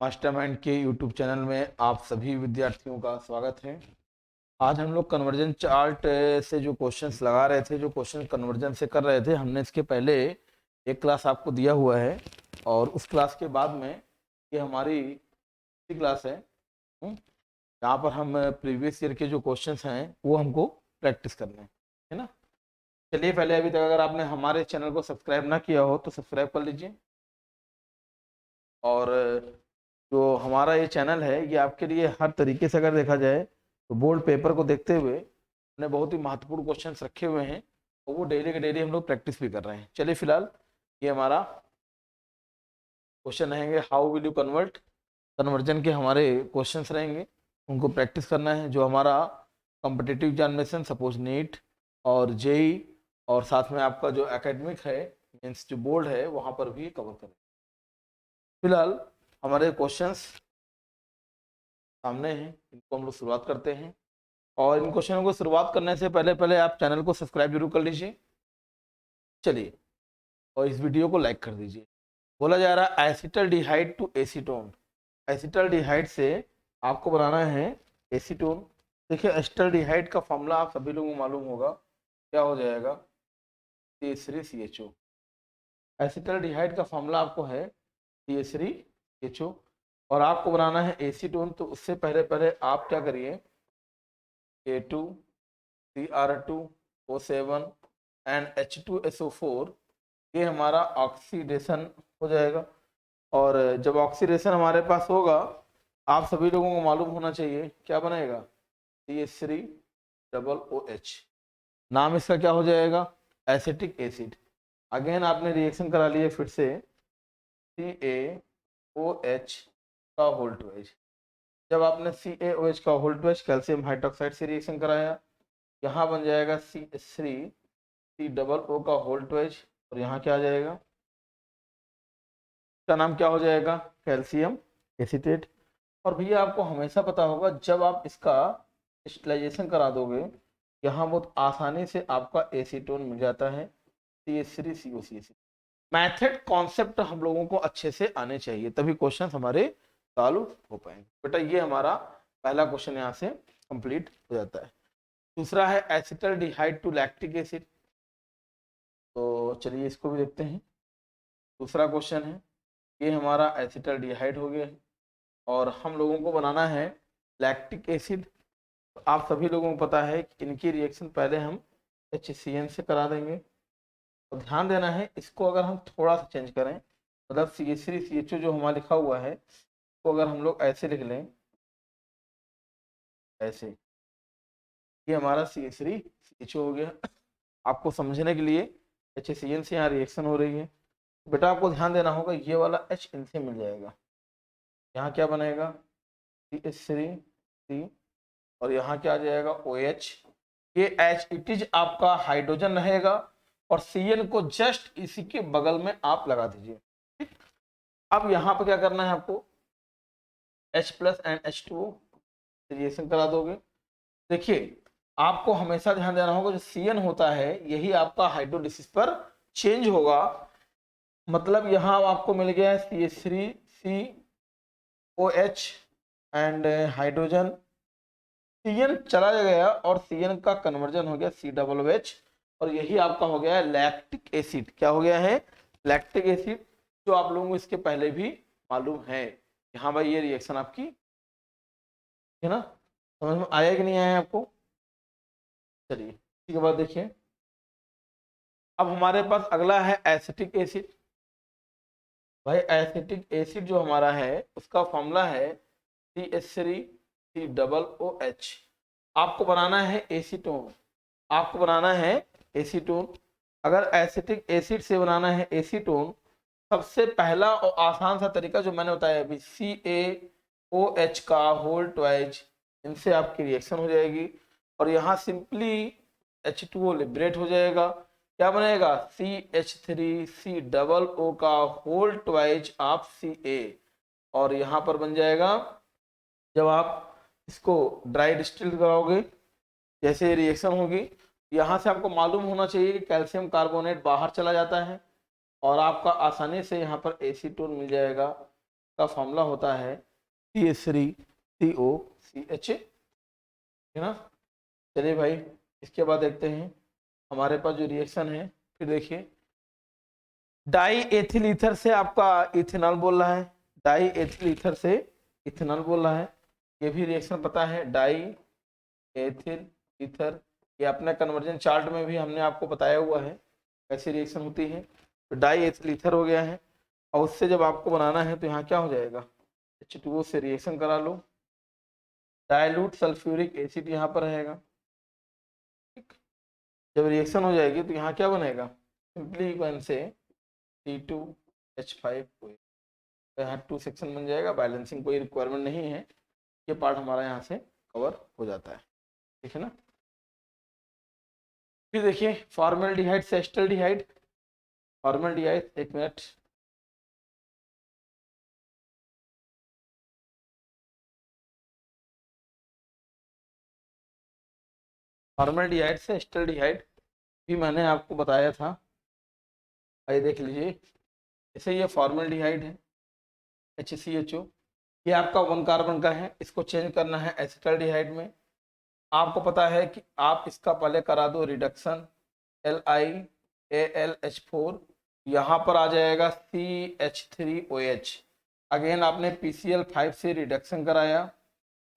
Mastermind के YouTube channel में आप सभी विद्यार्थियों का स्वागत है। आज हम लोग कन्वर्जन चार्ट से जो क्वेश्चंस लगा रहे थे, जो क्वेश्चन कन्वर्जन से कर रहे थे, हमने इसके पहले एक क्लास आपको दिया हुआ है और उस क्लास के बाद में ये हमारी क्लास है। यहाँ पर हम प्रीवियस ईयर के जो क्वेश्चंस हैं वो हमको प्रैक्टिस करने हैं, है ना। चलिए, पहले अभी तक अगर आपने हमारे चैनल को सब्सक्राइब ना किया हो तो सब्सक्राइब कर लीजिए। और जो हमारा ये चैनल है ये आपके लिए हर तरीके से अगर देखा जाए तो बोर्ड पेपर को देखते हुए हमने बहुत ही महत्वपूर्ण क्वेश्चंस रखे हुए हैं और वो डेली के डेली हम लोग प्रैक्टिस भी कर रहे हैं। चलिए, फिलहाल ये हमारा क्वेश्चन रहेंगे, how will you convert. Conversion के हमारे क्वेश्चंस रहेंगे, उनको प्रैक्टिस करना है। जो हमारा कॉम्पिटिटिव एग्जामिनेशन सपोज नीट और जेई और साथ में आपका जो एकेडमिक है मीन्स जो बोर्ड है वहाँ पर भी कवर करें। फिलहाल हमारे क्वेश्चंस सामने हैं, इनको हम लोग शुरुआत करते हैं। और इन क्वेश्चनों को शुरुआत करने से पहले पहले आप चैनल को सब्सक्राइब जरूर कर लीजिए। चलिए, और इस वीडियो को लाइक कर दीजिए। बोला जा रहा है एसिटल्डिहाइड टू एसीटोन। एसिटल्डिहाइड से आपको बनाना है एसीटोन। देखिए, एसिटल्डिहाइड का फॉर्मूला आप सभी लोगों को मालूम होगा, क्या हो जाएगा, CH3CHO। एसिटल्डिहाइड का फॉर्मूला आपको है CH3CHO और आपको बनाना है एसीटोन। तो उससे पहले पहले आप क्या करिए, K2Cr2O7 एंड H2SO4, ये हमारा ऑक्सीडेशन हो जाएगा। और जब ऑक्सीडेशन हमारे पास होगा, आप सभी लोगों को मालूम होना चाहिए क्या बनेगा, CH3OH। नाम इसका क्या हो जाएगा, एसिटिक एसिड। अगेन आपने रिएक्शन करा लिए फिर से, CaOH का होल ट्वाइस। जब आपने CaOH का होल ट्वाइस कैल्शियम हाइड्रोक्साइड से रिएक्शन कराया, यहाँ बन जाएगा CH3COO का होल ट्वाइस और यहाँ क्या आ जाएगा, इसका नाम क्या हो जाएगा, कैल्शियम एसीटेट। और भैया आपको हमेशा पता होगा जब आप इसका स्टेरिलाइजेशन करा दोगे, यहाँ बहुत आसानी से आपका एसीटोन मिल जाता है, CH3COCH। मैथड कॉन्सेप्ट हम लोगों को अच्छे से आने चाहिए, तभी क्वेश्चन हमारे सॉल्व हो पाएंगे। बेटा, ये हमारा पहला क्वेश्चन यहाँ से कंप्लीट हो जाता है। दूसरा है एसिटल्डिहाइड टू लैक्टिक एसिड। तो चलिए इसको भी देखते हैं। दूसरा क्वेश्चन है, ये हमारा एसिटल्डिहाइड हो गया और हम लोगों को बनाना है लैक्टिक एसिड। तो आप सभी लोगों को पता है कि इनकी रिएक्शन पहले हम HCN से करा देंगे। तो ध्यान देना है, इसको अगर हम थोड़ा सा चेंज करें, मतलब CH3CHO जो हमारा लिखा हुआ है तो अगर हम लोग ऐसे लिख लें, ऐसे, ये हमारा CH3CHO हो गया। आपको समझने के लिए HCN से यहाँ रिएक्शन हो रही है। बेटा आपको ध्यान देना होगा, ये वाला H इनसे मिल जाएगा, यहाँ क्या बनेगा, CH3C और यहाँ क्या आ जाएगा, OH। ये H इट इज आपका हाइड्रोजन रहेगा और Cn को जस्ट इसी के बगल में आप लगा दीजिए। ठीक, अब यहाँ पर क्या करना है आपको, H plus and H2O reaction करा दोगे। देखिए, आपको हमेशा ध्यान देना होगा जो Cn होता है यही आपका हाइड्रोलिसिस पर चेंज होगा। मतलब यहाँ आपको मिल गया है CH3COH एंड हाइड्रोजन, Cn चला गया और Cn का कन्वर्जन हो गया COOH और यही आपका हो गया है लैक्टिक एसिड। क्या हो गया है, लैक्टिक एसिड, जो आप लोगों को इसके पहले भी मालूम है। यहाँ भाई ये रिएक्शन आपकी है ना, समझ में आया कि नहीं आया आपको। चलिए, इसी के बाद देखिए, अब हमारे पास अगला है एसिटिक एसिड। भाई एसिटिक एसिड जो हमारा है उसका फॉर्मूला है CH3COOH। आपको बनाना है एसीटोन, आपको बनाना है एसीटोन। अगर एसिटिक एसिड से बनाना है एसीटोन, सबसे पहला और आसान सा तरीका जो मैंने बताया अभी, CaOH का होल ट्वाइस, इनसे आपकी रिएक्शन हो जाएगी और यहाँ सिंपली H2O लिबरेट हो जाएगा। क्या बनेगा, CH3COO का होल ट्वाइस ऑफ Ca और यहाँ पर बन जाएगा, जब आप इसको ड्राई डिस्टिल कराओगे, जैसे रिएक्शन होगी, यहाँ से आपको मालूम होना चाहिए कि कैल्शियम कार्बोनेट बाहर चला जाता है और आपका आसानी से यहाँ पर एसीटोन मिल जाएगा। का फॉर्मूला होता है CH3COCH, है ना। चलिए भाई, इसके बाद देखते हैं हमारे पास जो रिएक्शन है। फिर देखिए, डाई एथिल ईथर से आपका इथेनॉल बोल रहा है, डाई एथिल ईथर से इथेनॉल बोल रहा है। ये भी रिएक्शन पता है, डाई एथिल ईथर, ये अपने कन्वर्जन चार्ट में भी हमने आपको बताया हुआ है कैसी रिएक्शन होती है। तो डाई एथिल ईथर हो गया है, और उससे जब आपको बनाना है तो यहाँ क्या हो जाएगा, H2O से रिएक्शन करा लो, डाइल्यूट सल्फ्यूरिक एसिड यहाँ पर रहेगा। ठीक, जब रिएक्शन हो जाएगी तो यहाँ क्या बनेगा, सिंपली वन से C2H5, तो यहाँ 2 सेक्शन बन जाएगा। बैलेंसिंग कोई रिक्वायरमेंट नहीं है, ये पार्ट हमारा यहाँ से कवर हो जाता है, ठीक है ना। फिर देखिए फॉर्मल्डिहाइड से एस्टल्डिहाइड, फॉर्मल्डिहाइड, एक मिनट, फॉर्मल्डिहाइड से एस्टल्डिहाइड भी मैंने आपको बताया था, आइए देख लीजिए। जैसे ये फॉर्मल्डिहाइड है HCHO, ये आपका 1 कार्बन का है, इसको चेंज करना है एसिटल्डिहाइड में। आपको पता है कि आप इसका पहले करा दो रिडक्शन, LiAlH4, यहाँ पर आ जाएगा CH3OH। अगेन आपने PCl5 से रिडक्शन कराया,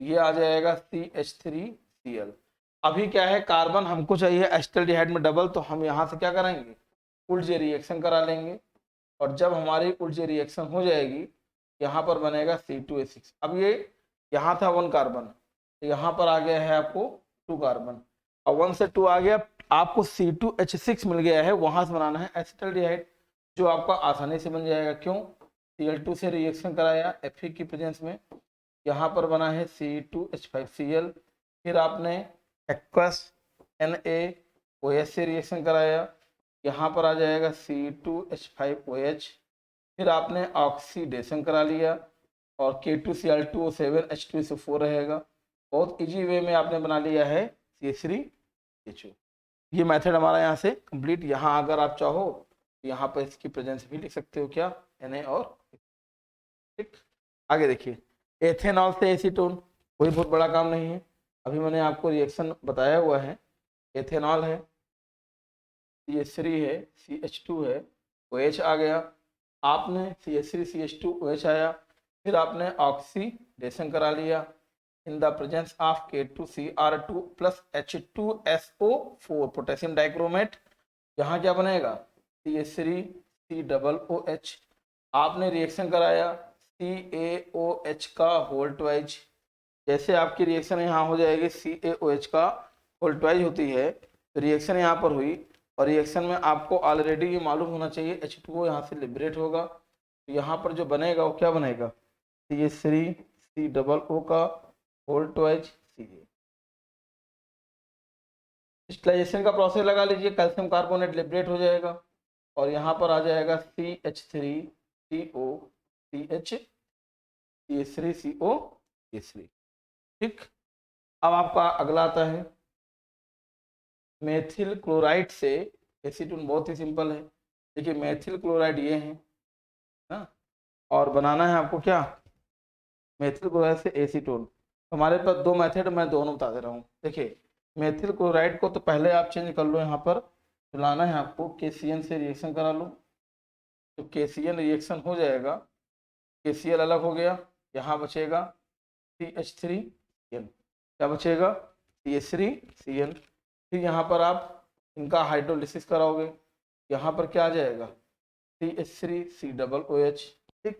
ये आ जाएगा CH3Cl। अभी क्या है, कार्बन हमको चाहिए एस्टल्डिहाइड में डबल, तो हम यहाँ से क्या करेंगे, उल्जे रिएक्शन करा लेंगे, और जब हमारी उल्जे रिएक्शन हो जाएगी यहाँ पर बनेगा C2H6। अब ये यहाँ था 1 कार्बन, तो यहाँ पर आ गया है आपको 2 कार्बन, और 1 से 2 आ गया, आपको C2H6 मिल गया है, वहां से बनाना है एसिटल्डिहाइड, जो आपका आसानी से बन जाएगा। क्यों, Cl2 से रिएक्शन कराया Fe की प्रेजेंस में, यहाँ पर बना है C2H5Cl। फिर आपने एक्वस NaOH से रिएक्शन कराया, यहाँ पर आ जाएगा C2H5OH। फिर आपने ऑक्सीडेशन करा लिया, और K2Cl2O7H2SO4 रहेगा। बहुत इजी वे में आपने बना लिया है CH3HO। ये मेथड हमारा यहाँ से कंप्लीट। यहाँ अगर आप चाहो तो यहाँ पर इसकी प्रेजेंस भी लिख सकते हो, क्या, Na और, ठीक। आगे देखिए, एथेनॉल से एसीटोन, कोई बहुत बड़ा काम नहीं है, अभी मैंने आपको रिएक्शन बताया हुआ है। एथेनॉल है, CH3 है, CH2 है, OH आ गया, आपने CH3CH2OH आया, फिर आपने ऑक्सीडेशन करा लिया in the presence of K2Cr2 plus H2SO4 potassium dichromate. यहाँ क्या बनेगा, CH3COOH। आपने रिएक्शन कराया CaOH का होल ट्वाइज, जैसे आपकी रिएक्शन यहाँ हो जाएगी CaOH का होल ट्वाइज होती है, तो रिएक्शन यहाँ पर हुई, और रिएक्शन में आपको ऑलरेडी ये मालूम होना चाहिए H2O यहाँ से लिबरेट होगा, तो यहाँ पर जो बनेगा वो क्या बनेगा, CH3COO का होल ट्वाइज Ca। क्रिस्टलाइजेशन का प्रोसेस लगा लीजिए, कैल्शियम कार्बोनेट लिबरेट हो जाएगा, और यहाँ पर आ जाएगा CH3COCH, CH3COCH3। ठीक, अब आपका अगला आता है मेथिल क्लोराइड से एसीटोन। बहुत ही सिंपल है, देखिए मेथिल क्लोराइड ये है ना, और बनाना है आपको क्या, मेथिल क्लोराइड से एसीटोन। हमारे पास दो मेथड, मैं दोनों बता दे रहा हूँ। देखिए मेथिल क्लोराइड को तो पहले आप चेंज कर लो, यहाँ पर लाना है आपको KCN से रिएक्शन करा लो, तो KCN रिएक्शन हो जाएगा, KCl अलग हो गया, यहाँ बचेगा CH3Cl, क्या बचेगा, CH3Cl। फिर यहाँ पर आप इनका हाइड्रोलिसिस कराओगे, यहाँ पर क्या आ जाएगा, CH3COOH। ठीक,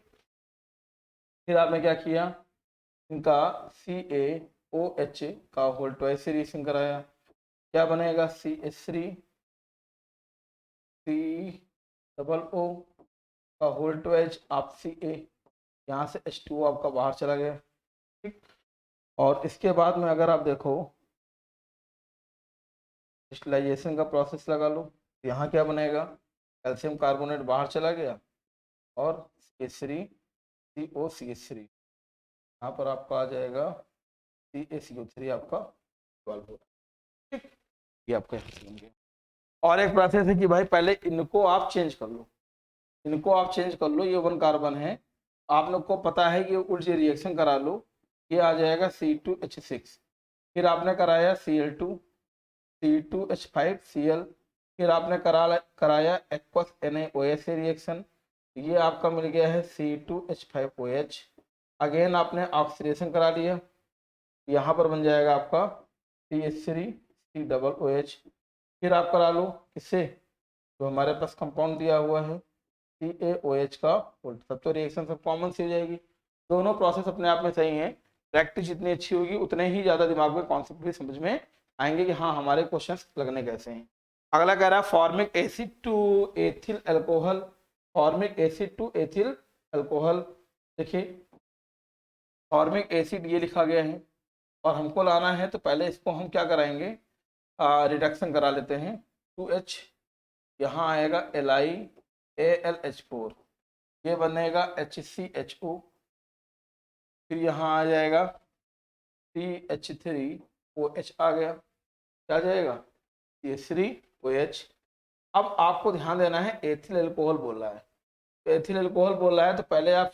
फिर आपने क्या किया, इनका CaOH का होल ट्वाइस से रिएक्शन कराया, क्या बनेगा, CH3COO का होल ट्वाइस आप Ca, यहाँ से H2O आपका बाहर चला गया। ठीक, और इसके बाद में अगर आप देखो क्रिस्टलाइजेशन का प्रोसेस लगा लो, यहाँ क्या बनेगा, कैल्शियम कार्बोनेट बाहर चला गया, और CH3COCH3, यहाँ पर आपका आ जाएगा CaCO3 आपका 12 होगा। ठीक, ये आपका बन गया। और एक प्रोसेस है कि भाई पहले इनको आप चेंज कर लो, इनको आप चेंज कर लो, ये 1 कार्बन है, आप लोग को पता है कि उल्टी रिएक्शन करा लो, ये आ जाएगा C2H6, फिर आपने कराया Cl2 C2H5Cl, फिर आपने कराया एक्वस NaOH से रिएक्शन, ये आपका मिल गया है C2H5OH। अगेन आपने ऑक्सीडेशन करा लिया, यहाँ पर बन जाएगा आपका CH3COOH। फिर आप करा लो किससे, जो हमारे पास कंपाउंड दिया हुआ है CaOH का उल्टा, सब तो रिएक्शन सब कॉमन सी हो जाएगी। दोनों प्रोसेस अपने आप में सही है, प्रैक्टिस जितनी अच्छी होगी उतने ही ज़्यादा दिमाग में कॉन्सेप्ट भी समझ में आएंगे कि हाँ हमारे क्वेश्चंस लगने कैसे हैं। अगला कह रहा है formic acid to ethyl alcohol, formic acid to ethyl alcohol. देखिए फॉर्मिक एसिड ये लिखा गया है और हमको लाना है, तो पहले इसको हम क्या कराएंगे, रिडक्शन करा लेते हैं। 2H, यहाँ आएगा LiAlH4, ये बनेगा HCHO, फिर यहाँ आ जाएगा CH3OH आ गया, क्या जाएगा CH3OH। अब आपको ध्यान देना है एथिल अल्कोहल बोल रहा है, तो एथिल अल्कोहल बोल रहा है तो पहले आप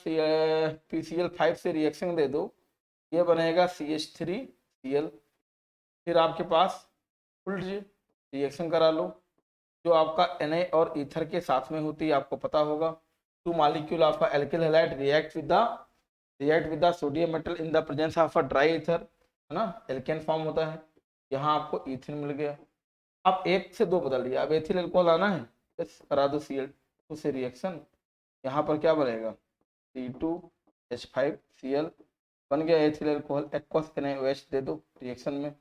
PCl5 से रिएक्शन दे दो, ये बनेगा CH3Cl, फिर आपके पास उल्टी रिएक्शन करा लो जो आपका Na और ईथर के साथ में होती है, आपको पता होगा। टू मॉलिक्यूल आपका alkyl halide react with the sodium metal in the presence of a dry ether, है ना, एल्केन फॉर्म होता है। यहाँ आपको ईथिन मिल गया, अब एक से दो बदल दिया, अब एथिल अल्कोहल आना है, बस करा दो Cl2 से रिएक्शन, यहाँ पर क्या बनेगा C2H5Cl, बन गया एथिल अल्कोहल, एक्वस NaOH दे दो रिएक्शन में,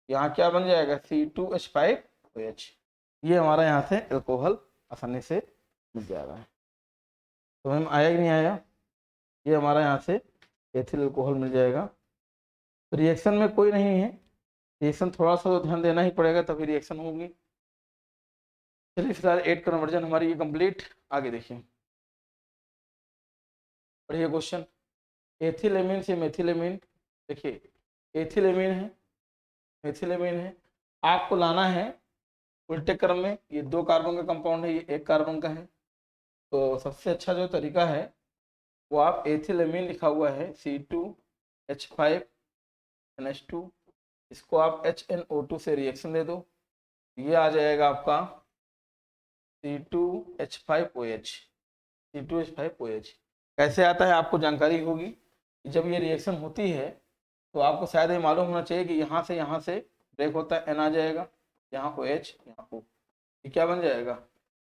यहाँ क्या बन जाएगा C2H5OH। ये हमारा यहाँ से अल्कोहल आसानी से मिल जाएगा। तो मैम आया कि नहीं आया, ये हमारा यहाँ से एथिल अल्कोहल मिल जाएगा। रिएक्शन में कोई नहीं है, रिएक्शन थोड़ा सा तो ध्यान देना ही पड़ेगा तभी रिएक्शन होगी। चलिए फिलहाल 8 कन्वर्जन हमारी ये कंप्लीट। आगे देखिए पढ़िए क्वेश्चन, एथिलेमिन से मेथिलेमिन। देखिए एथिलेमिन है मेथिलेमिन है, आपको लाना है उल्टे क्रम में, ये 2 कार्बन का कंपाउंड है, ये 1 कार्बन का है, तो सबसे अच्छा जो तरीका है वो आप एथिलेमिन लिखा हुआ है C2H5NH2, इसको आप HNO2 से रिएक्शन दे दो, ये आ जाएगा आपका C2H5OH। C2H5OH कैसे आता है आपको जानकारी होगी, जब ये रिएक्शन होती है तो आपको शायद ये मालूम होना चाहिए कि यहाँ से ब्रेक होता है, N आ जाएगा, यहाँ OH, यहाँ O, ये क्या बन जाएगा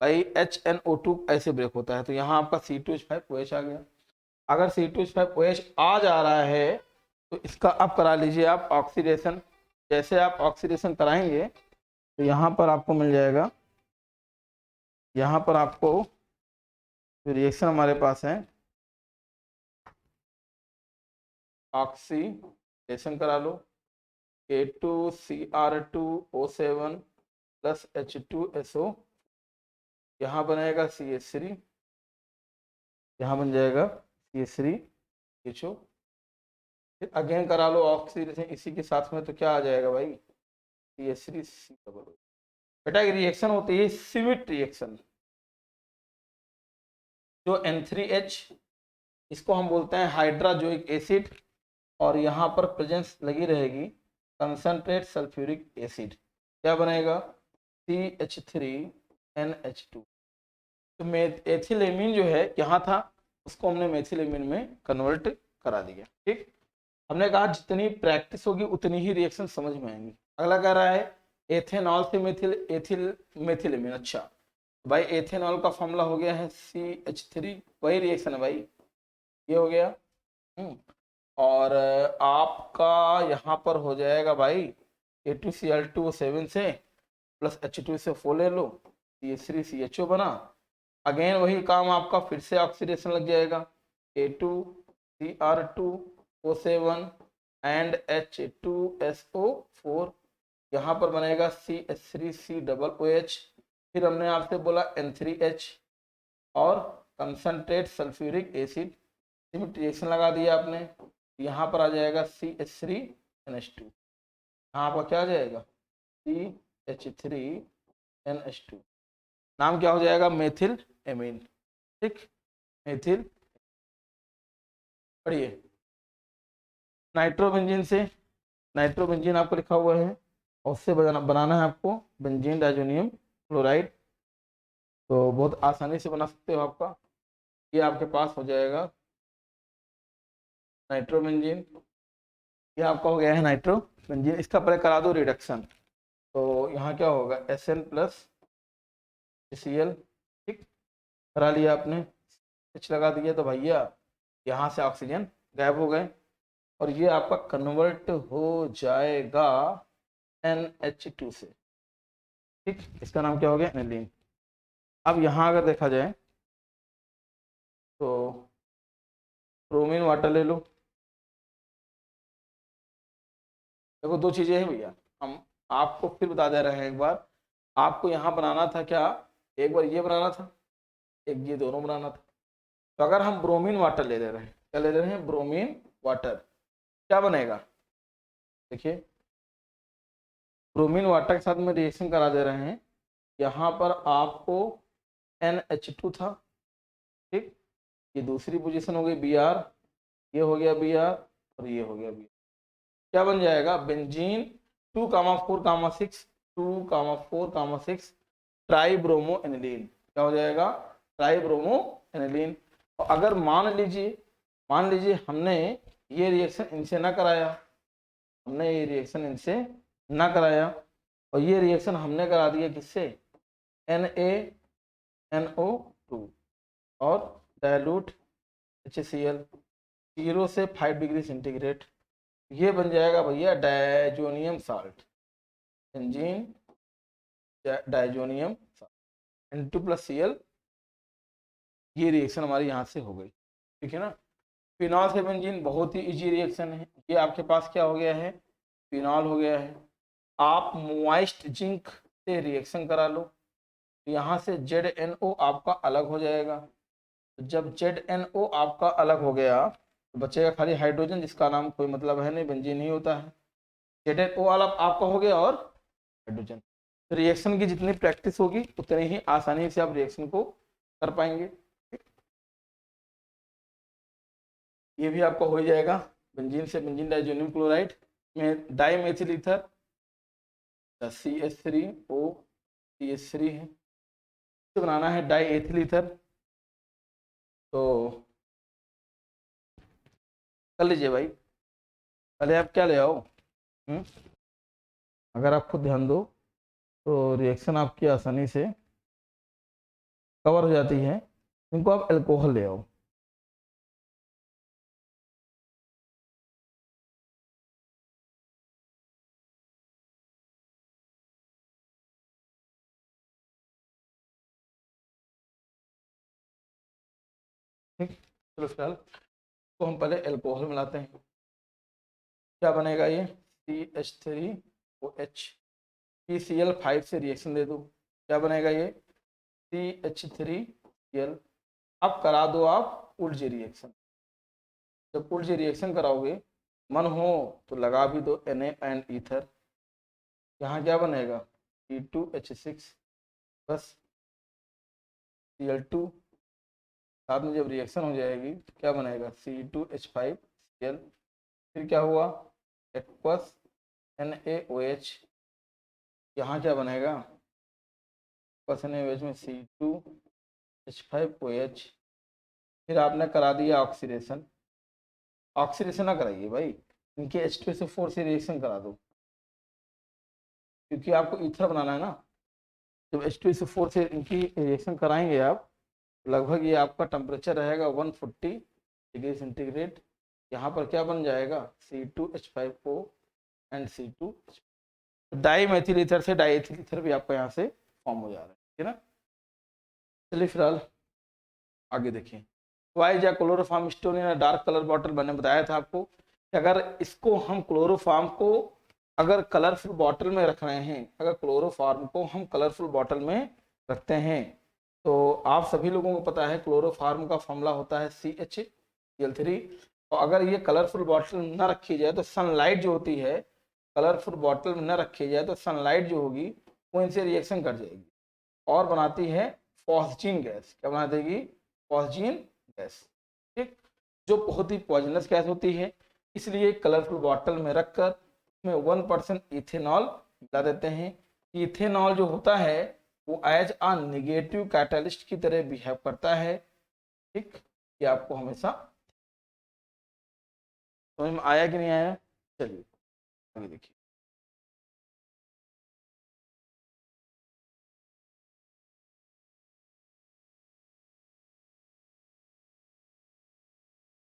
भाई HNO2 ऐसे ब्रेक होता है, तो यहाँ आपका C2H5OH आ गया। अगर C2H5OH आ जा रहा है तो इसका अब करा लीजिए आप ऑक्सीडेशन, जैसे आप ऑक्सीडेशन कराएंगे तो यहाँ पर आपको मिल जाएगा, यहाँ पर आपको रिएक्शन हमारे पास है ऑक्सीडेशन करा लो, A2Cr2O7 प्लस H2SO, यहाँ बनेगा CH3, यहाँ बन जाएगा CH3HO, फिर अगेन करा लो ऑक्सीडेशन इसी के साथ में, तो क्या आ जाएगा भाई CH3C। बेटा ये रिएक्शन होती है सिमिट रिएक्शन, जो N3H, इसको हम बोलते हैं हाइड्राजोइक एसिड, और यहाँ पर प्रेजेंस लगी रहेगी कंसंट्रेट सल्फ्यूरिक एसिड, क्या बनेगा CH3NH2। तो एथिलेमिन जो है यहाँ था उसको हमने मेथिलेमिन में कन्वर्ट करा दिया। ठीक, हमने कहा जितनी प्रैक्टिस होगी उतनी ही रिएक्शन समझ में आएंगी। अगला कह रहा है एथेनॉल से मेथिलेमिन। अच्छा भाई एथेनॉल का फॉर्मूला हो गया है CH3, वही रिएक्शन है भाई, ये हो गया। और आपका यहाँ पर हो जाएगा भाई A2Cl2O7 से प्लस H2 से 4 ले लो, CH3CHO बना, अगेन वही काम आपका, फिर से ऑक्सीडेशन लग जाएगा, A2Cr2O7 एंड H2SO4, यहाँ पर बनेगा CH3COOH, फिर हमने आपसे बोला N3H और कंसंट्रेट सल्फ्यूरिक एसिड, रिएक्शन लगा दिया आपने, यहाँ पर आ जाएगा CH3NH2, यहाँ पर क्या आ जाएगा CH3NH2, नाम क्या हो जाएगा मेथिल एमीन। ठीक, मेथिल पढ़िए, नाइट्रोबेंजीन से, नाइट्रोबेंजीन आपको लिखा हुआ है और उससे बनाना है आपको बेंजीन डाइजोनियम क्लोराइड। तो बहुत आसानी से बना सकते हो आपका, ये आपके पास हो जाएगा नाइट्रोबेंजीन, ये आपका हो गया है नाइट्रोबेंजीन। इसका पहले करा दो रिडक्शन, तो यहाँ क्या होगा SN प्लस Cl, ठीक, करा लिया आपने, स्विच लगा दिया तो भैया यहाँ से ऑक्सीजन गायब हो गए और ये आपका कन्वर्ट हो जाएगा NH2 से, ठीक, इसका नाम क्या हो गया एनिलीन। अब यहाँ अगर देखा जाए तो ब्रोमीन वाटर ले लो, देखो दो चीजें हैं भैया, हम आपको फिर बता दे रहे हैं एक बार, आपको यहाँ बनाना था क्या, एक बार ये बनाना था, एक ये दोनों बनाना था। तो अगर हम ब्रोमीन वाटर ले ले रहे हैं, क्या ले ले रहे हैं, ब्रोमीन वाटर, क्या बनेगा, देखिए ब्रोमीन वाटर के साथ में रिएक्शन करा दे रहे हैं, यहाँ पर आपको NH2 था, ठीक, ये दूसरी पोजीशन हो गई Br, ये हो गया Br और ये हो गया Br, क्या बन जाएगा बेंजीन 2,4,6 2,4,6 ट्राइब्रोमो एनिलीन, क्या हो जाएगा ट्राइब्रोमो एनिलीन। और अगर मान लीजिए हमने ये रिएक्शन इनसे ना कराया, हमने ये रिएक्शन इनसे ना कराया और ये रिएक्शन हमने करा दिया किससे, NaNO2 और डायलूट HCl 0 से 5 डिग्री सेंटीग्रेड, ये बन जाएगा भैया diazonium salt, benzene diazonium salt N2 + Cl, ये रिएक्शन हमारी यहाँ से हो गई, ठीक है ना। फिनॉल से बेंजीन बहुत ही इजी रिएक्शन है, ये आपके पास क्या हो गया है, फिनॉल हो गया है। आप मॉइस्ट जिंक से रिएक्शन करा लो, तो यहाँ से ZNO आपका अलग हो जाएगा, तो जब ZNO आपका अलग हो गया तो बचेगा खाली हाइड्रोजन, जिसका नाम कोई मतलब है नहीं, बेंजीन ही होता है। ZNO अलग आपका हो गया और हाइड्रोजन, तो रिएक्शन की जितनी प्रैक्टिस होगी उतनी ही आसानी से आप रिएक्शन को कर पाएंगे। ये भी आपका हो जाएगा, बेंजीन से बेंजीन डाइजोनियम क्लोराइड में dimethyl ether CH3O CH3 है, इसे बनाना है डाई एथिल ईथर, तो कर लीजिए भाई, पहले आप क्या ले आओ, अगर आप खुद ध्यान दो तो रिएक्शन आपकी आसानी से कवर हो जाती है, इनको आप अल्कोहल ले आओ, ठीक, चलो फिलहाल तो हम पहले अल्कोहल मिलाते हैं, क्या बनेगा ये CH3OH, PCl5 से रिएक्शन दे दो, क्या बनेगा ये CH3Cl। अब करा दो आप उल्जी रिएक्शन, जब उल्जी रिएक्शन कराओगे मन हो तो लगा भी दो Na एंड ईथर, यहाँ क्या बनेगा C2H6 बस Cl2, साथ में जब रिएक्शन हो जाएगी तो क्या बनेगा C2H5Cl, फिर क्या हुआ एक्वस NaOH, यहाँ क्या बनेगा एक्वस NaOH में C2H5OH, फिर आपने करा दिया ऑक्सीडेशन, ऑक्सीडेशन ना कराइए भाई, इनके H2SO4 से रिएक्शन करा दो, क्योंकि आपको ईथर बनाना है ना, जब H2SO4 से इनकी रिएक्शन कराएंगे आप, लगभग ये आपका टेम्परेचर रहेगा 140 डिग्री सेंटीग्रेड, यहाँ पर क्या बन जाएगा C2H5O and C2, dimethyl ether से डाई एथिल ईथर भी आपका यहाँ से फॉर्म हो जा रहा है, ठीक है ना। चलिए फिलहाल आगे देखें, वाइज या chloroform stone in dark colour bottle, मैंने बताया था आपको कि अगर इसको हम क्लोरोफॉर्म को अगर कलरफुल बॉटल में रख रहे हैं, अगर क्लोरोफॉर्म को हम कलरफुल बॉटल में रखते हैं, तो आप सभी लोगों को पता है क्लोरोफॉर्म का फॉर्मूला होता है CH3, और अगर ये कलरफुल बॉटल न रखी जाए तो सनलाइट जो होती है, कलरफुल बॉटल में न रखी जाए तो सनलाइट जो होगी वो इनसे रिएक्शन कर जाएगी और बनाती है फॉस्जीन गैस, क्या बना देगी फॉस्जीन गैस, ठीक। जो बहुत ही पॉइजनस गैस होती है, इसलिए कलरफुल बॉटल में रखकर उसमें 1% इथेनॉल मिला देते हैं। इथेनॉल जो होता है वो एज आ निगेटिव कैटलिस्ट की तरह बिहेव करता है। ठीक, ये आपको हमेशा समझ में आया कि नहीं आया? चलिए आगे देखिए।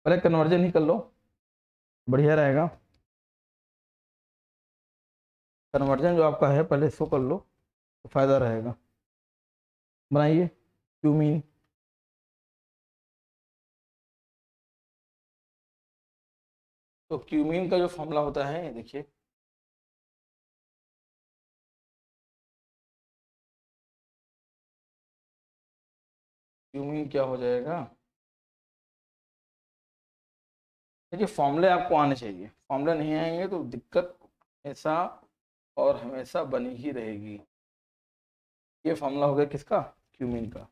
पहले कन्वर्जन ही कर लो, बढ़िया रहेगा। कन्वर्जन जो आपका है पहले इसको कर लो तो फायदा रहेगा। बनाइए क्यूमीन। तो क्यूमीन का जो फॉर्मूला होता है ये देखिए, क्यूमीन क्या हो जाएगा? देखिए फॉर्मूले आपको आने चाहिए, फॉर्मूले नहीं आएंगे तो दिक्कत हमेशा और हमेशा बनी ही रहेगी। ये फॉर्मूला हो गया किसका? क्यूमीन का।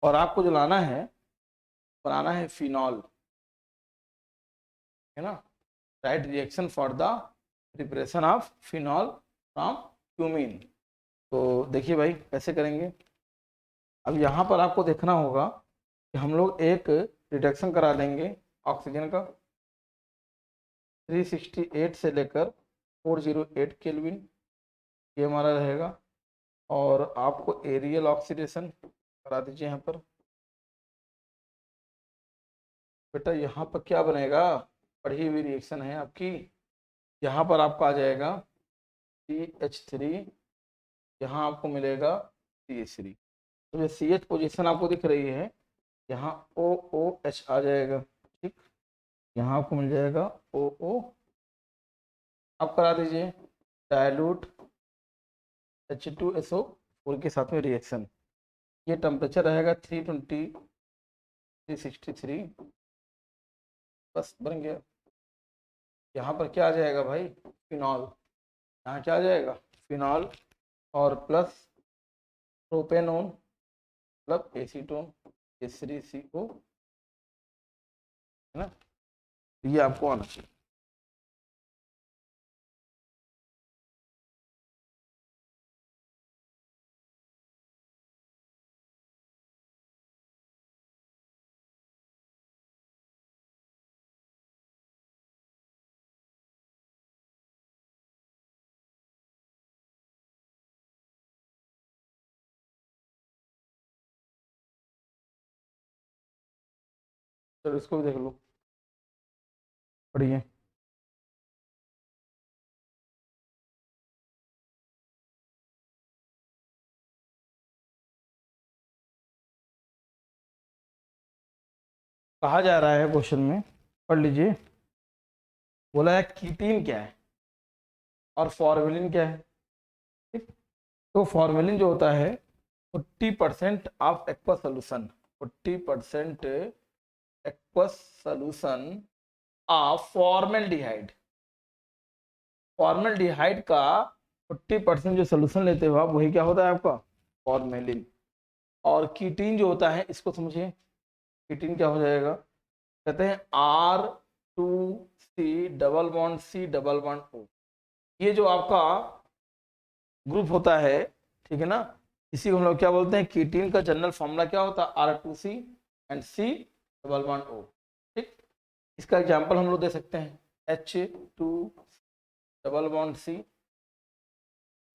और आपको जो लाना है, बनाना है फिनॉल, है ना? Right reaction for the preparation of phenol from cumene. तो देखिए भाई कैसे करेंगे। अब यहाँ पर आपको देखना होगा कि हम लोग एक रिडक्शन करा देंगे ऑक्सीजन का 368 से लेकर 408 केल्विन, ये हमारा रहेगा। और आपको एरियल ऑक्सीडेशन करा दीजिए यहाँ पर। बेटा यहाँ पर क्या बनेगा, पढ़ी हुई रिएक्शन है आपकी। यहाँ पर आपका आ जाएगा CH3, यहाँ आपको मिलेगा CH3। तो ये CH पोजीशन आपको दिख रही है, यहाँ OOH आ जाएगा। ठीक, यहाँ आपको मिल जाएगा OO। आप करा दीजिए डायलूट H2SO4 के साथ में रिएक्शन। ये टेम्परेचर रहेगा 320 363, बस बन गया। यहाँ पर क्या आ जाएगा भाई? फिनॉल। यहाँ क्या आ जाएगा? फिनॉल और प्लस प्रोपेनोन मतलब एसीटोन H3CO, है ना? ये आपको आना चाहिए। चलो इसको भी देख लो, पढ़िए। कहा जा रहा है क्वेश्चन में, पढ़ लीजिए। बोला है कीटीन क्या है और फॉर्मेलिन क्या है। ठीक, तो फॉर्मेलिन जो होता है 40% of aqueous solution, 40% aqueous solution of formaldehyde. Formaldehyde का 40% जो सोल्यूशन लेते हो आप, वही क्या होता है आपका? फॉर्मेलिन। और कीटीन जो होता है, इसको समझिए, कीटीन क्या हो जाएगा? कहते हैं R2C double bond C double bond O। ये जो आपका ग्रुप होता है, ठीक है ना, इसी को हम लोग क्या बोलते हैं? कीटीन का जनरल फॉर्मूला क्या होता है? R2C and C double bond O। ठीक, इसका एग्जांपल हम लोग दे सकते हैं H2 डबल बॉन्ड C।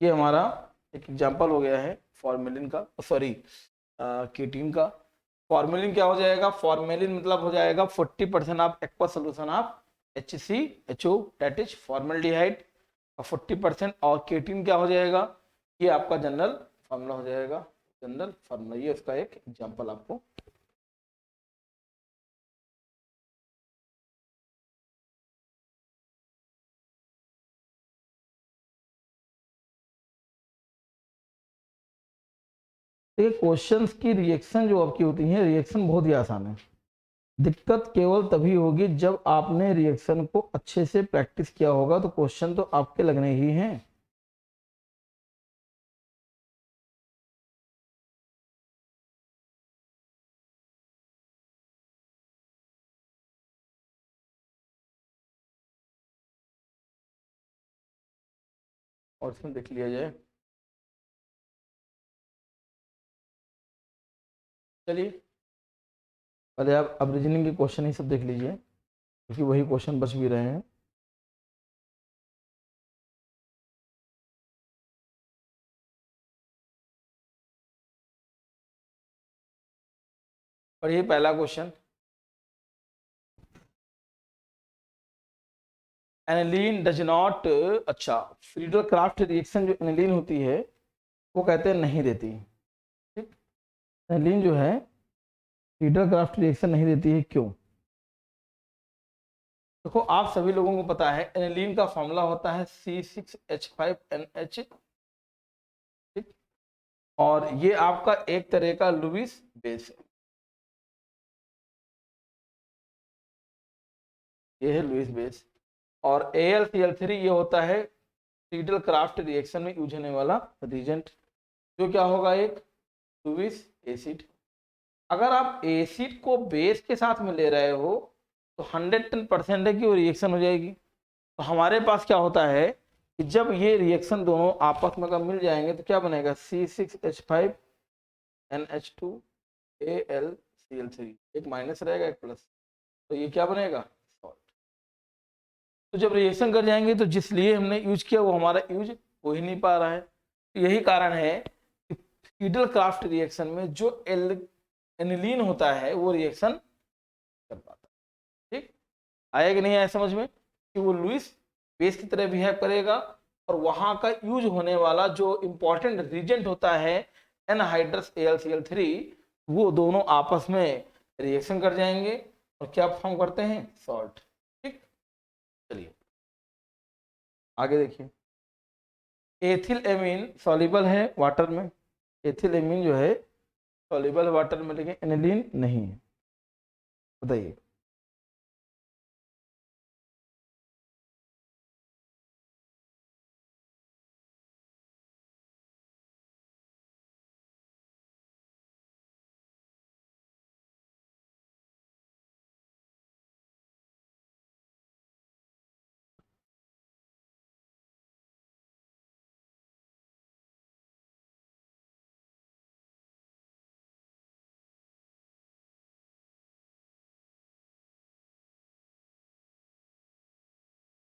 ये हमारा एक एग्जांपल हो गया है फॉर्मेलिन का, सॉरी कीटीन का। फॉर्मेलिन क्या हो जाएगा? फॉर्मेलिन मतलब हो जाएगा 40% of aqua solution of HCHO, that is formaldehyde. 40%। और कीटीन क्या हो जाएगा? ये आपका जनरल फार्मूला हो जाएगा, जनरल फार्मूला। ये उसका एक एग्जांपल आपको। देखिए क्वेश्चंस की रिएक्शन जो आपकी होती है, रिएक्शन बहुत ही आसान है। दिक्कत केवल तभी होगी जब आपने रिएक्शन को अच्छे से प्रैक्टिस किया होगा, तो क्वेश्चन तो आपके लगने ही हैं। और इसमें देख लिया जाए। चलिए पहले आप अब रीजनिंग के क्वेश्चन ही सब देख लीजिए, क्योंकि वही क्वेश्चन बच भी रहे हैं। और ये पहला क्वेश्चन, एनिलीन डज नॉट, अच्छा, फ्रीडल क्राफ्ट रिएक्शन जो एनिलीन होती है वो कहते हैं नहीं देती। ठीक, एनिलीन जो है फ्रीडल क्राफ्ट रिएक्शन नहीं देती है, क्यों? देखो आप सभी लोगों को पता है एनिलीन का फॉर्मूला होता है C6H5NH। ठीक, और ये आपका एक तरह का लुईस बेस है, ये है लुईस बेस। और AlCl3 ये होता है फ्रीडल क्राफ्ट रिएक्शन में यूज होने वाला रिएजेंट, जो क्या होगा, एक लुईस एसिड। अगर आप एसिड को बेस के साथ में ले रहे हो तो 110% है कि वो रिएक्शन हो जाएगी। तो हमारे पास क्या होता है कि जब ये रिएक्शन दोनों आपस में अगर मिल जाएंगे तो क्या बनेगा, C6H5NH2AlCl3, एक माइनस रहेगा एक प्लस, तो ये क्या बनेगा, सॉल्ट। तो जब रिएक्शन कर जाएंगे तो जिस लिए हमने यूज किया वो हमारा यूज हो ही नहीं पा रहा है। तो यही कारण है कि फ्रीडल क्राफ्ट रिएक्शन में जो एनिलीन होता है वो रिएक्शन कर पाता है। ठीक, आया कि नहीं आया समझ में, कि वो लुईस बेस की तरह बिहेव करेगा और वहां का यूज होने वाला जो इंपॉर्टेंट रिएजेंट होता है एनहाइड्रस AlCl3, वो दोनों आपस में रिएक्शन कर जाएंगे और क्या फॉर्म करते हैं, सॉल्ट। ठीक, चलिए आगे देखिए। एथिल एमीन सॉल्युबल है वाटर में, एथिल एमीन जो है सॉल्युबल वाटर में, लेकिन एनिलीन नहीं है, बताइए।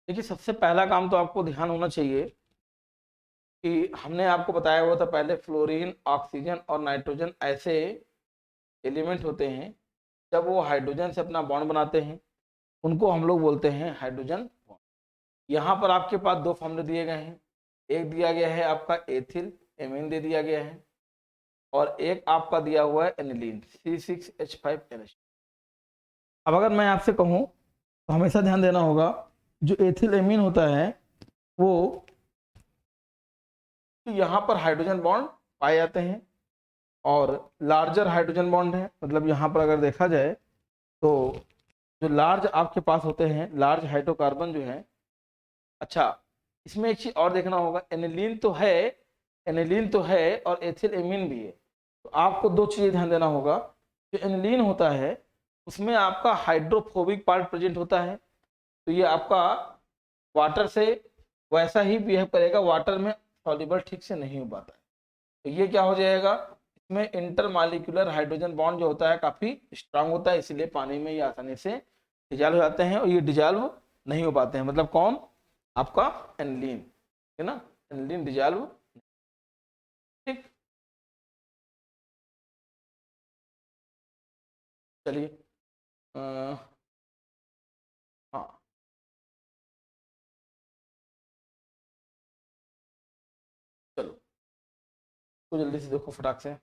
देखिए सबसे पहला काम तो आपको ध्यान होना चाहिए कि हमने आपको बताया हुआ था पहले, फ्लोरीन, ऑक्सीजन और नाइट्रोजन ऐसे एलिमेंट होते हैं, जब वो हाइड्रोजन से अपना बॉन्ड बनाते हैं उनको हम लोग बोलते हैं हाइड्रोजन बॉन्ड। यहाँ पर आपके पास दो फॉर्मूले दिए गए हैं, एक दिया गया है आपका एथिल एमीन दे दिया गया है, और एक आपका दिया हुआ है एनिलीन C6H5NH। अब अगर मैं आपसे कहूँ तो हमेशा ध्यान देना होगा, जो एथिल एमीन होता है वो यहाँ पर हाइड्रोजन बॉन्ड पाए जाते हैं और लार्जर हाइड्रोजन बॉन्ड है, मतलब यहाँ पर अगर देखा जाए तो जो लार्ज आपके पास होते हैं, लार्ज हाइड्रोकार्बन जो है। अच्छा, इसमें एक चीज और देखना होगा, एनिलीन तो है, एनिलीन तो है और एथिल एमीन भी है। तो आपको दो चीजें ध्यान देना होगा, जो एनिलीन होता है उसमें आपका हाइड्रोफोबिक पार्ट प्रेजेंट होता है, तो ये आपका वाटर से वैसा ही बिहेव करेगा, वाटर में सॉल्युबल ठीक से नहीं हो पाता है। तो ये क्या हो जाएगा, इसमें इंटरमॉलिक्यूलर हाइड्रोजन बॉन्ड जो होता है काफी स्ट्रांग होता है, इसलिए पानी में ये आसानी से डिजॉल्व हो जाते हैं और ये डिजॉल्व नहीं हो पाते हैं। मतलब कौन, आपका एनिलीन, है ना, एनिलीन डिजॉल्व। ठीक, चलिए हाँ, चलो तो जल्दी से देखो फटाक से।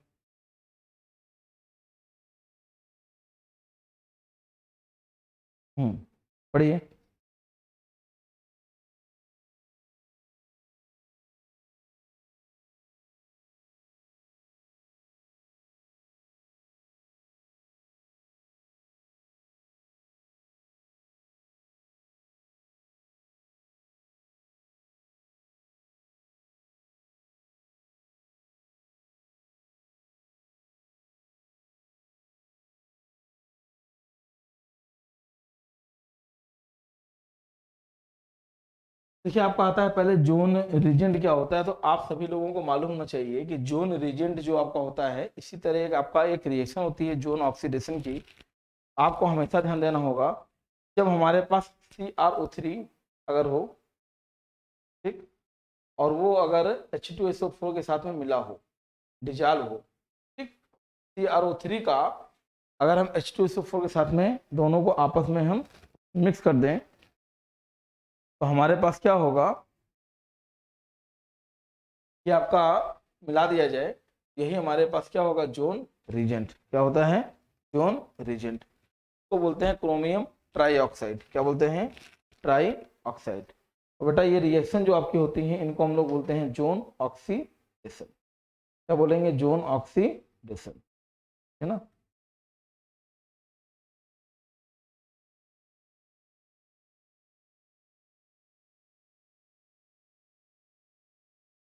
पढ़िए। देखिए आपको आता है पहले जोन रीजेंट क्या होता है, तो आप सभी लोगों को मालूम होना चाहिए कि जोन रीजेंट जो आपका होता है, इसी तरह आपका एक रिएक्शन होती है जोन ऑक्सीडेशन की। आपको हमेशा ध्यान देना होगा जब हमारे पास CrO3 अगर हो, ठीक, और वो अगर H2SO4 के साथ में मिला हो, डिजॉल्व हो, ठीक, CrO3 का अगर हम H2SO4 के साथ में दोनों को आपस में हम मिक्स कर दें तो हमारे पास क्या होगा कि आपका मिला दिया जाए, यही हमारे पास क्या होगा, जोन रीजेंट। क्या होता है, जोन रीजेंट को बोलते हैं क्रोमियम ट्राई ऑक्साइड। क्या बोलते हैं, ट्राई ऑक्साइड। तो बेटा ये रिएक्शन जो आपकी होती है इनको हम लोग बोलते हैं जोन ऑक्सीडेशन। क्या बोलेंगे, जोन ऑक्सीडेशन, है ना।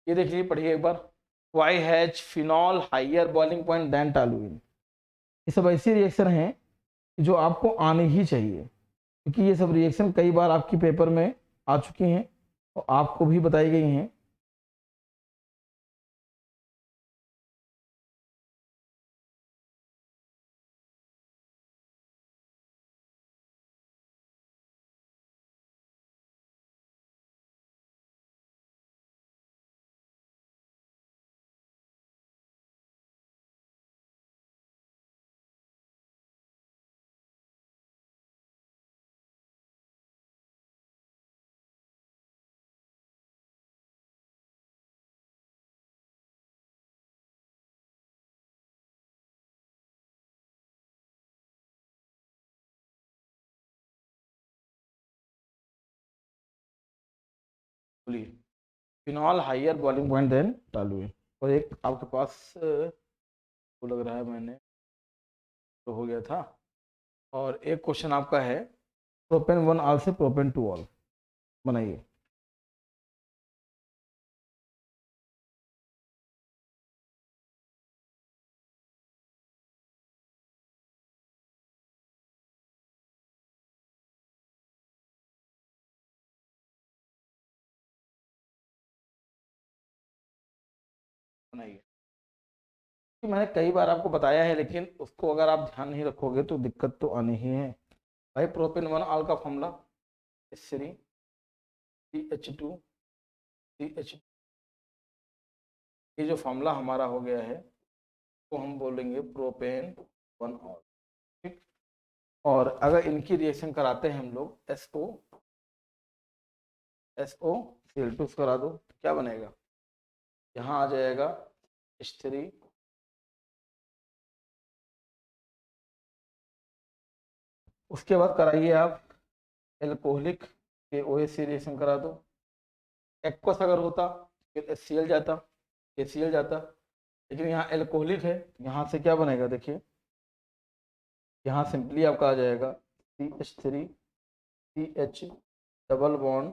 ये देख लीजिए, पढ़िए एक बार। Why has phenol higher boiling point than toluene. ये सब ऐसी रिएक्शन हैं जो आपको आनी ही चाहिए, क्योंकि ये सब रिएक्शन कई बार आपकी पेपर में आ चुकी हैं और आपको भी बताई गई हैं। बोलिए, phenol higher boiling point than toluene. और एक आपके पास वो लग रहा है मैंने तो हो गया था। और एक क्वेश्चन आपका है, प्रोपेन 1 ऑल से प्रोपेन 2 ऑल बनाइए। बनाइए, कि मैंने कई बार आपको बताया है, लेकिन उसको अगर आप ध्यान नहीं रखोगे तो दिक्कत तो आनी ही है। भाई प्रोपेन 1 ऑल का फॉर्मूला H3CH2CH। ये जो फॉर्मूला हमारा हो गया है तो हम बोलेंगे प्रोपेन 1 ऑल, ठीक। और अगर इनकी रिएक्शन कराते हैं हम लोग SO करा दो तो क्या बनेगा, यहाँ आ जाएगा H3। उसके बाद कराइए आप एल्कोहलिक के OH से रिएक्शन करा दो। एक्वस अगर होता फिर HCl जाता, HCl जाता, लेकिन यहाँ एल्कोहलिक है, यहाँ से क्या बनेगा देखिए, यहाँ सिंपली आपका आ जाएगा CH3CH डबल बॉन्ड,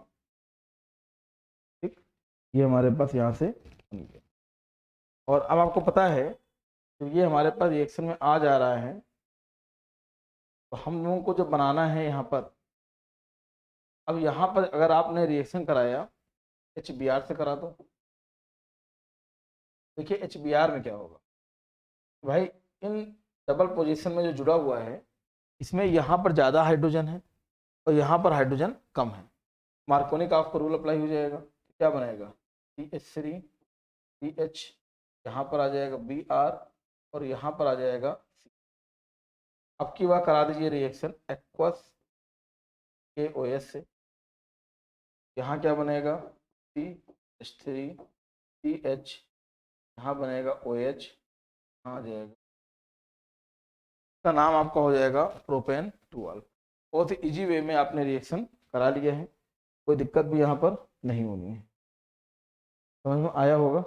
ठीक। ये हमारे पास यहाँ से बन गया। और अब आपको पता है तो ये हमारे पास रिएक्शन में आ जा रहा है, तो हम लोगों को जब बनाना है यहाँ पर, अब यहाँ पर अगर आपने रिएक्शन कराया HBr से करा दो। देखिए HBr में क्या होगा भाई, इन डबल पोजीशन में जो जुड़ा हुआ है इसमें यहाँ पर ज़्यादा हाइड्रोजन है और यहाँ पर हाइड्रोजन कम है। मार्कोनी का आपको रूल अप्लाई हो जाएगा, क्या बनेगा CH3CH, यहाँ पर आ जाएगा Br और यहाँ पर आ जाएगा C। अब की बार करा दीजिए रिएक्शन एक्वस के OH से, यहाँ क्या बनेगा CH3CH, यहाँ बनेगा OH, यहाँ आ जाएगा, का नाम आपका हो जाएगा प्रोपेन 2 बहुत ही इजी वे में आपने रिएक्शन करा लिया है, कोई दिक्कत भी यहाँ पर नहीं होनी है। समझ में आया होगा।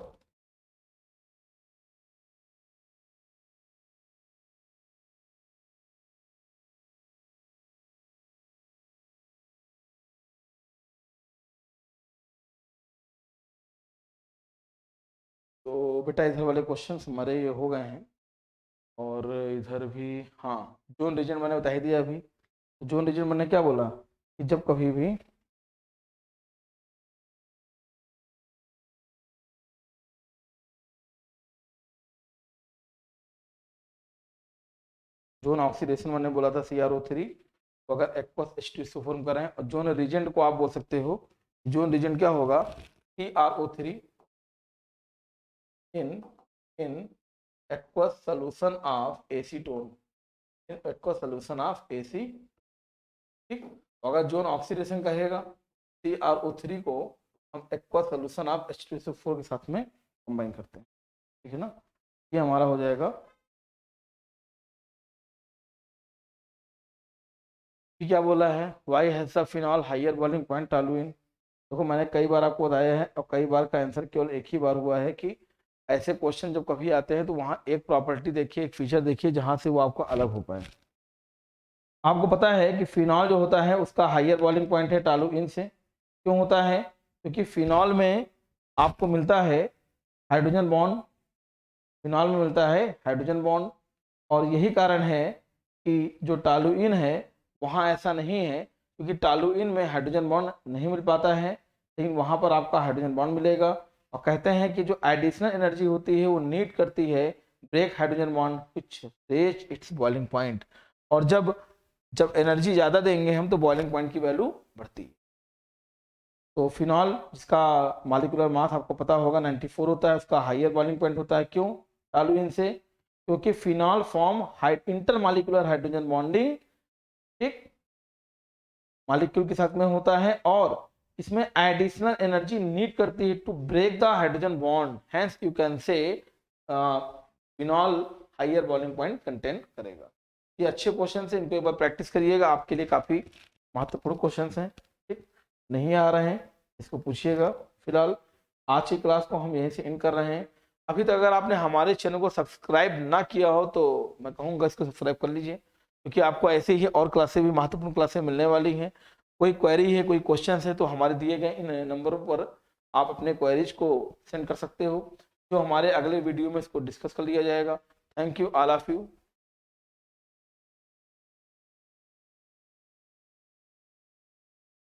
तो बेटा इधर वाले क्वेश्चन हमारे ये हो गए हैं, और इधर भी हाँ, जोन रीजन मैंने बता ही दिया अभी। जोन रीजन मैंने क्या बोला कि जब कभी भी जोन ऑक्सीडेशन मैंने बोला था CrO3, तो अगर एक्वस H2SO फॉर्म कर रहे हैं, और जोन रीजेंट को आप बोल सकते हो, जोन रीजेंट क्या होगा, CrO3 in aqueous solution of acetone, in aqueous solution of AC, ठीक। तो अगर जोन ऑक्सीडेशन कहेगा CrO3 को हम aqueous solution of H2SO4 के साथ में कंबाइन करते हैं, ठीक है ना। ये हमारा हो जाएगा। क्या बोला है, why has the phenol higher boiling point toluene. देखो मैंने कई बार आपको बताया है, और कई बार का आंसर केवल एक ही बार हुआ है कि ऐसे क्वेश्चन जब कभी आते हैं तो वहां एक प्रॉपर्टी देखिए, एक फीचर देखिए जहां से वो आपको अलग हो पाए। आपको पता है कि फिनॉल जो होता है उसका हायर बॉइलिंग पॉइंट है टॉलुइन से। क्यों होता है, क्योंकि फिनॉल में आपको मिलता है हाइड्रोजन बॉन्ड, फिनॉल में मिलता है हाइड्रोजन बॉन्ड, और यही कारण है कि जो टॉलुइन है वहाँ ऐसा नहीं है, क्योंकि टॉलुइन में हाइड्रोजन बॉन्ड नहीं मिल पाता है, लेकिन वहाँ पर आपका हाइड्रोजन बॉन्ड मिलेगा। और कहते हैं कि जो एडिशनल एनर्जी होती है वो नीड करती है break hydrogen bond which reach its boiling point, और जब जब एनर्जी ज़्यादा देंगे हम तो बॉइलिंग पॉइंट की वैल्यू बढ़ती है। तो फिनॉल जिसका मॉलिक्यूलर मास आपको पता होगा 94 होता है, उसका हायर बॉइलिंग पॉइंट होता है। क्यों, टॉलुइन से, क्योंकि phenol form intermolecular hydrogen bonding, ठीक, मॉलिक्यूल के साथ में होता है, और इसमें एडिशनल एनर्जी नीड करती है to break the hydrogen bond, hence you can say phenol higher boiling point contain करेगा। ये अच्छे क्वेश्चन है, इनको एक बार प्रैक्टिस करिएगा, आपके लिए काफी महत्वपूर्ण क्वेश्चन हैं। ठीक, नहीं आ रहे हैं इसको पूछिएगा। फिलहाल आज की क्लास को हम यहीं से इन कर रहे हैं। अभी तक अगर आपने हमारे चैनल को सब्सक्राइब ना किया हो तो मैं कहूँगा इसको सब्सक्राइब कर लीजिए, क्योंकि आपको ऐसे ही और क्लासें भी, महत्वपूर्ण क्लासें मिलने वाली हैं। कोई क्वेरी है, कोई क्वेश्चन है, तो हमारे दिए गए इन नंबरों पर आप अपने क्वेरीज को सेंड कर सकते हो, जो हमारे अगले वीडियो में इसको डिस्कस कर लिया जाएगा। Thank you all of you.